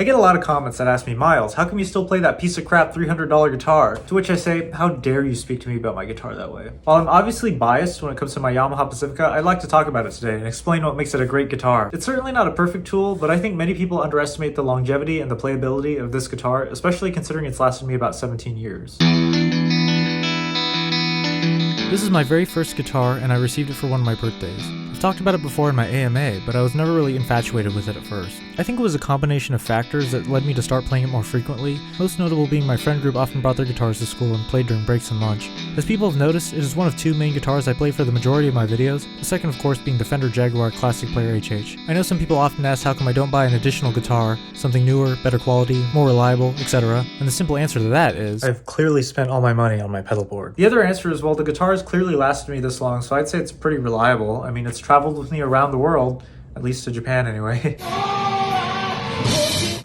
I get a lot of comments that ask me, Miles, how come you still play that piece of crap $300 guitar? To which I say, how dare you speak to me about my guitar that way? While I'm obviously biased when it comes to my Yamaha Pacifica, I'd like to talk about it today and explain what makes it a great guitar. It's certainly not a perfect tool, but I think many people underestimate the longevity and the playability of this guitar, especially considering it's lasted me about 17 years. This is my very first guitar, and I received it for one of my birthdays. I've talked about it before in my AMA, but I was never really infatuated with it at first. I think it was a combination of factors that led me to start playing it more frequently, most notable being my friend group often brought their guitars to school and played during breaks and lunch. As people have noticed, it is one of two main guitars I play for the majority of my videos, the second of course being the Fender Jaguar Classic Player HH. I know some people often ask how come I don't buy an additional guitar, something newer, better quality, more reliable, etc. And the simple answer to that is, I've clearly spent all my money on my pedal board. The other answer is, well, the guitar has clearly lasted me this long, so I'd say it's pretty reliable. I mean, it's traveled with me around the world, at least to Japan anyway.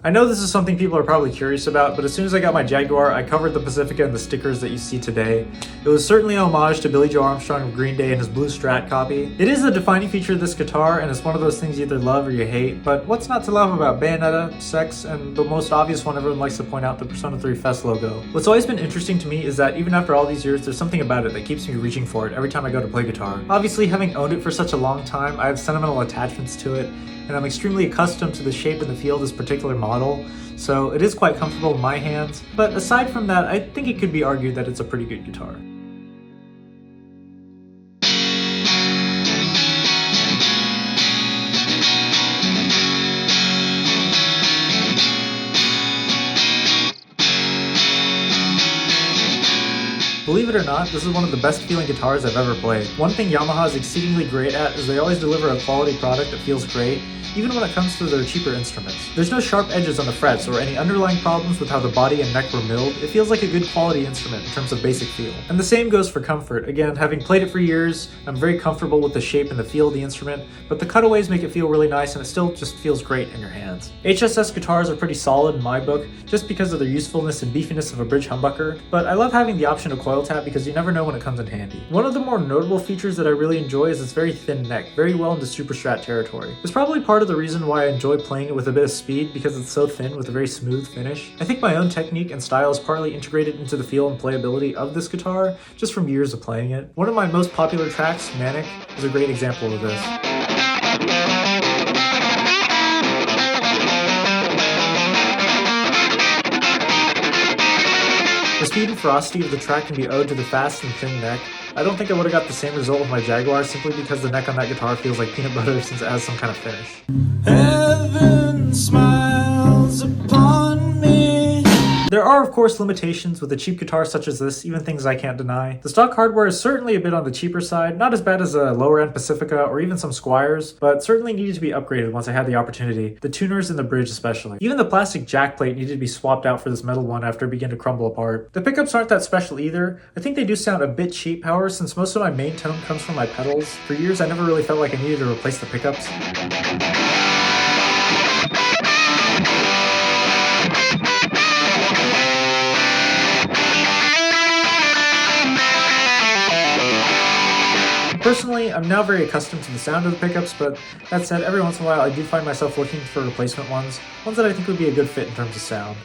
I know this is something people are probably curious about, but as soon as I got my Jaguar, I covered the Pacifica in the stickers that you see today. It was certainly an homage to Billie Joe Armstrong of Green Day and his blue Strat copy. It is a defining feature of this guitar, and it's one of those things you either love or you hate, but what's not to love about Bayonetta, Sex, and the most obvious one everyone likes to point out, the Persona 3 Fest logo? What's always been interesting to me is that even after all these years, there's something about it that keeps me reaching for it every time I go to play guitar. Obviously, having owned it for such a long time, I have sentimental attachments to it, and I'm extremely accustomed to the shape and the feel of this particular model, so it is quite comfortable in my hands. But aside from that, I think it could be argued that it's a pretty good guitar. Believe it or not, this is one of the best feeling guitars I've ever played. One thing Yamaha is exceedingly great at is they always deliver a quality product that feels great, even when it comes to their cheaper instruments. There's no sharp edges on the frets or any underlying problems with how the body and neck were milled. It feels like a good quality instrument in terms of basic feel. And the same goes for comfort. Again, having played it for years, I'm very comfortable with the shape and the feel of the instrument, but the cutaways make it feel really nice and it still just feels great in your hands. HSS guitars are pretty solid in my book, just because of their usefulness and beefiness of a bridge humbucker, but I love having the option of coil tap because you never know when it comes in handy. One of the more notable features that I really enjoy is its very thin neck, very well into super strat territory. It's probably part of the reason why I enjoy playing it with a bit of speed, because it's so thin with a very smooth finish. I think my own technique and style is partly integrated into the feel and playability of this guitar, just from years of playing it. One of my most popular tracks, Manic, is a great example of this. The speed and ferocity of the track can be owed to the fast and thin neck. I don't think I would have got the same result with my Jaguar simply because the neck on that guitar feels like peanut butter since it has some kind of finish. Heaven smiles upon me. There are of course limitations with a cheap guitar such as this, even things I can't deny. The stock hardware is certainly a bit on the cheaper side, not as bad as a lower end Pacifica or even some Squiers, but certainly needed to be upgraded once I had the opportunity. The tuners and the bridge especially. Even the plastic jack plate needed to be swapped out for this metal one after it began to crumble apart. The pickups aren't that special either. I think they do sound a bit cheap, however, since most of my main tone comes from my pedals. For years I never really felt like I needed to replace the pickups. Personally, I'm now very accustomed to the sound of the pickups, but that said, every once in a while I do find myself looking for replacement ones that I think would be a good fit in terms of sound.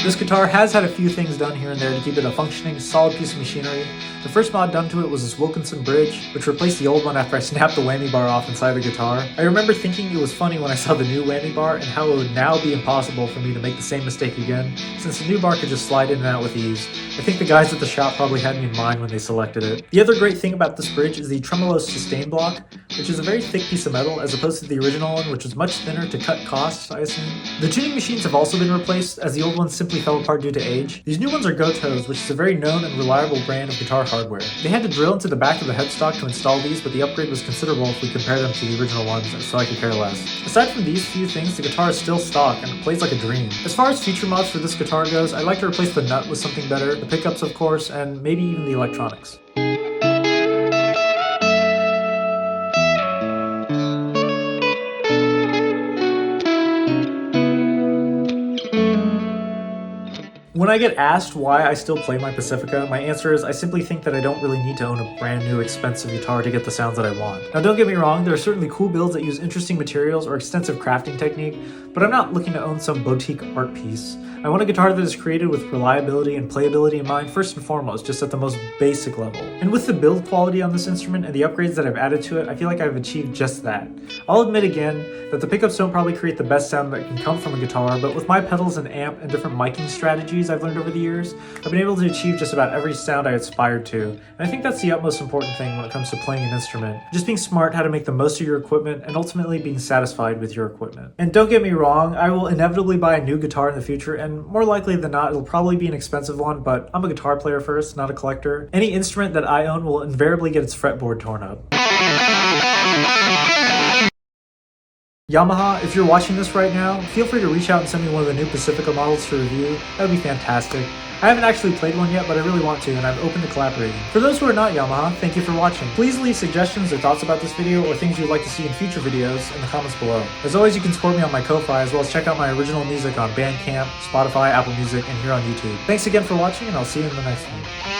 This guitar has had a few things done here and there to keep it a functioning, solid piece of machinery. The first mod done to it was this Wilkinson bridge, which replaced the old one after I snapped the whammy bar off inside the guitar. I remember thinking it was funny when I saw the new whammy bar and how it would now be impossible for me to make the same mistake again, since the new bar could just slide in and out with ease. I think the guys at the shop probably had me in mind when they selected it. The other great thing about this bridge is the tremolo sustain block, which is a very thick piece of metal as opposed to the original one, which was much thinner to cut costs, I assume. The tuning machines have also been replaced, as the old ones simply fell apart due to age. These new ones are Goto's, which is a very known and reliable brand of guitar hardware. They had to drill into the back of the headstock to install these, but the upgrade was considerable if we compare them to the original ones, so I could care less. Aside from these few things, the guitar is still stock and it plays like a dream. As far as feature mods for this guitar goes, I'd like to replace the nut with something better, the pickups of course, and maybe even the electronics. When I get asked why I still play my Pacifica, my answer is I simply think that I don't really need to own a brand new expensive guitar to get the sounds that I want. Now don't get me wrong, there are certainly cool builds that use interesting materials or extensive crafting technique, but I'm not looking to own some boutique art piece. I want a guitar that is created with reliability and playability in mind first and foremost, just at the most basic level. And with the build quality on this instrument and the upgrades that I've added to it, I feel like I've achieved just that. I'll admit again that the pickups don't probably create the best sound that can come from a guitar, but with my pedals and amp and different miking strategies I've learned over the years, I've been able to achieve just about every sound I aspired to. And I think that's the utmost important thing when it comes to playing an instrument. Just being smart how to make the most of your equipment and ultimately being satisfied with your equipment. And don't get me wrong, I will inevitably buy a new guitar in the future, and more likely than not, it'll probably be an expensive one, but I'm a guitar player first, not a collector. Any instrument that I own will invariably get its fretboard torn up. Yamaha, if you're watching this right now, feel free to reach out and send me one of the new Pacifica models to review. That would be fantastic. I haven't actually played one yet, but I really want to, and I'm open to collaborating. For those who are not Yamaha, thank you for watching. Please leave suggestions or thoughts about this video or things you'd like to see in future videos in the comments below. As always, you can support me on my Ko-Fi, as well as check out my original music on Bandcamp, Spotify, Apple Music, and here on YouTube. Thanks again for watching, and I'll see you in the next one.